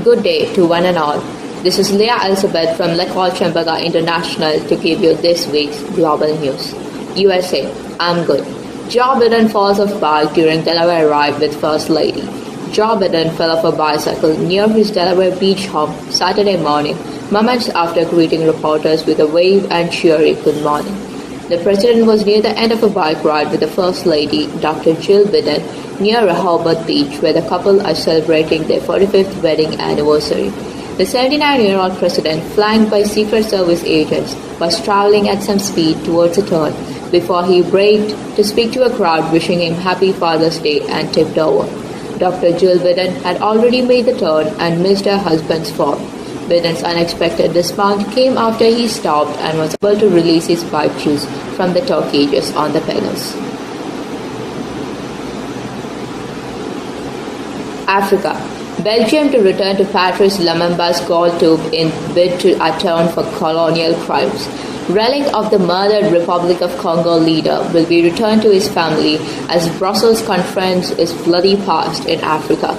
Good day to one and all. This is Leah from Chempaka International to give you this week's global news. USA, I'm good. Joe Biden falls off bike during Delaware ride with First Lady. Joe Biden fell off a bicycle near his Delaware beach home Saturday morning, moments after greeting reporters with a wave and cheery good morning. The president was near the end of a bike ride with the First Lady, Dr. Jill Biden, near Rehoboth Beach, where the couple are celebrating their 45th wedding anniversary. The 79-year-old president, flanked by Secret Service agents, was traveling at some speed towards a turn before he braked to speak to a crowd wishing him Happy Father's Day and tipped over. Dr. Jill Biden had already made the turn and missed her husband's fall. Biden's unexpected dismount came after he stopped and was able to release his bike shoes from the toe cages on the pedals. Africa. Belgium to return to Patrice Lumumba's gold tube in bid to atone for colonial crimes. Relic of the murdered Republic of Congo leader will be returned to his family as Brussels confronts its bloody past in Africa.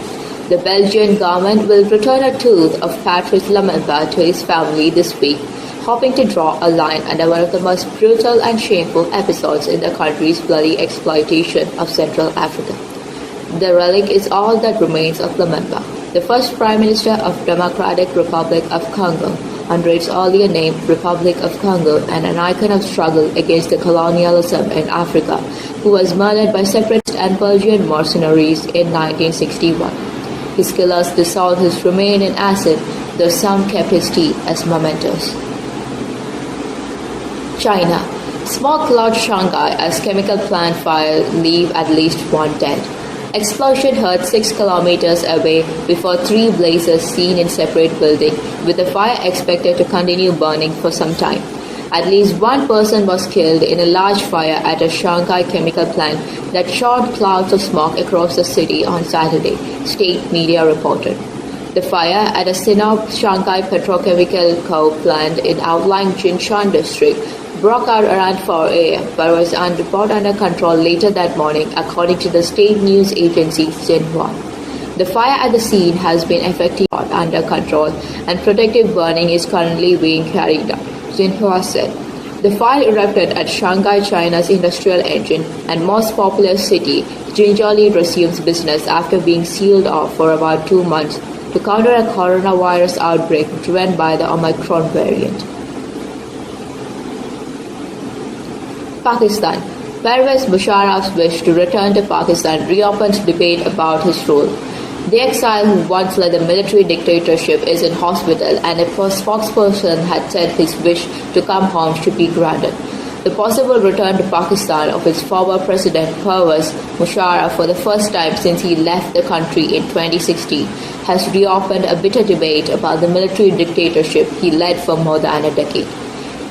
The Belgian government will return a tooth of Patrice Lumumba to his family this week, hoping to draw a line under one of the most brutal and shameful episodes in the country's bloody exploitation of Central Africa. The relic is all that remains of Lumumba, the first Prime Minister of Democratic Republic of Congo, under its earlier name Republic of Congo, and an icon of struggle against the colonialism in Africa, who was murdered by separatist and Belgian mercenaries in 1961. His killers dissolved his remains in acid, though some kept his teeth as mementos. China. Smoke clouds Shanghai as chemical plant fire leave at least one dead. Explosion heard 6 kilometers away before 3 blazes seen in separate buildings, with the fire expected to continue burning for some time. At least one person was killed in a large fire at a Shanghai chemical plant that shot clouds of smoke across the city on Saturday, state media reported. The fire at a Sinop Shanghai petrochemical coal plant in outlying Jinshan district broke out around 4 a.m. but was brought under control later that morning, according to the state news agency Xinhua. The fire at the scene has been effectively brought under control and protective burning is currently being carried out, Xinhua said. The fire erupted at Shanghai, China's industrial engine and most populous city, gingerly resumes business after being sealed off for about 2 months to counter a coronavirus outbreak driven by the Omicron variant. Pakistan. Pervez Musharraf's wish to return to Pakistan reopens debate about his role. The exile who once led the military dictatorship is in hospital, and a spokesperson had said his wish to come home should be granted. The possible return to Pakistan of its former president Pervez Musharraf for the first time since he left the country in 2016 has reopened a bitter debate about the military dictatorship he led for more than a decade.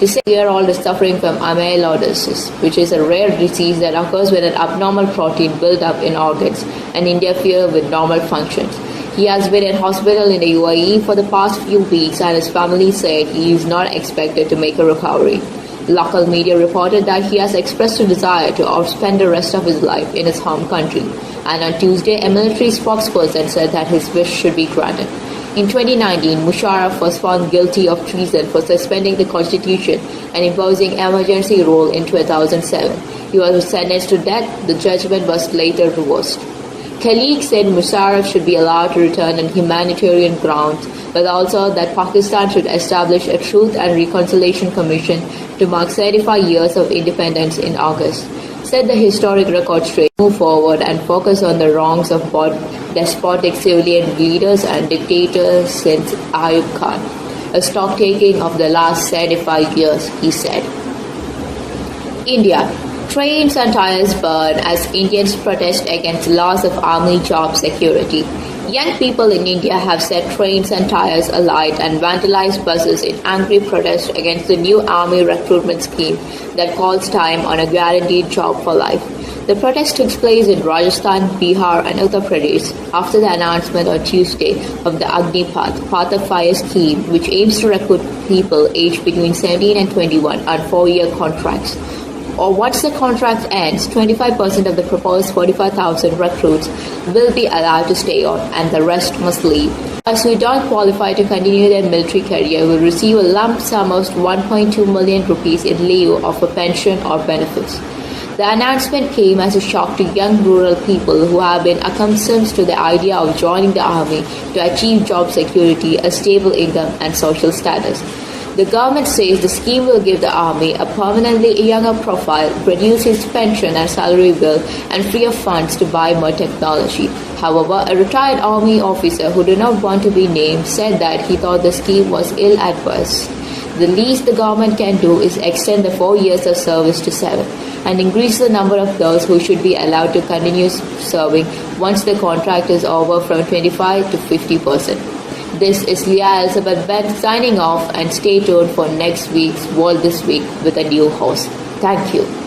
This 6-year-old is suffering from amyloidosis, which is a rare disease that occurs when an abnormal protein builds up in organs and interferes with normal functions. He has been in hospital in the UAE for the past few weeks, and his family said he is not expected to make a recovery. Local media reported that he has expressed a desire to spend the rest of his life in his home country, and on Tuesday a military spokesperson said that his wish should be granted. In 2019, Musharraf was found guilty of treason for suspending the constitution and imposing emergency rule in 2007. He was sentenced to death. The judgment was later reversed. Colleagues said Musharraf should be allowed to return on humanitarian grounds, but also that Pakistan should establish a Truth and Reconciliation Commission to mark 75 years of independence in August. Said the historic record straight, move forward and focus on the wrongs of both despotic civilian leaders and dictators since Ayub Khan. A stock-taking of the last 75 years, he said. India. Trains and tires burn as Indians protest against loss of army job security. Young people in India have set trains and tires alight and vandalized buses in angry protest against the new army recruitment scheme that calls time on a guaranteed job for life. The protest took place in Rajasthan, Bihar and Uttar Pradesh after the announcement on Tuesday of the Agnipath Path of Fire scheme, which aims to recruit people aged between 17 and 21 on 4-year contracts. or once the contract ends, 25% of the proposed 45,000 recruits will be allowed to stay on and the rest must leave. Those who don't qualify to continue their military career will receive a lump sum of 1.2 million rupees in lieu of a pension or benefits. The announcement came as a shock to young rural people who have been accustomed to the idea of joining the army to achieve job security, a stable income, and social status. The government says the scheme will give the army a permanently younger profile, reduce its pension and salary bill, and free up funds to buy more technology. However, a retired army officer who did not want to be named said that he thought the scheme was ill-advised. The least the government can do is extend the 4 years of service to 7 and increase the number of those who should be allowed to continue serving once the contract is over from 25 to 50%. This is Leah Elizabeth Ben signing off, and stay tuned for next week's World This Week with a new host. Thank you.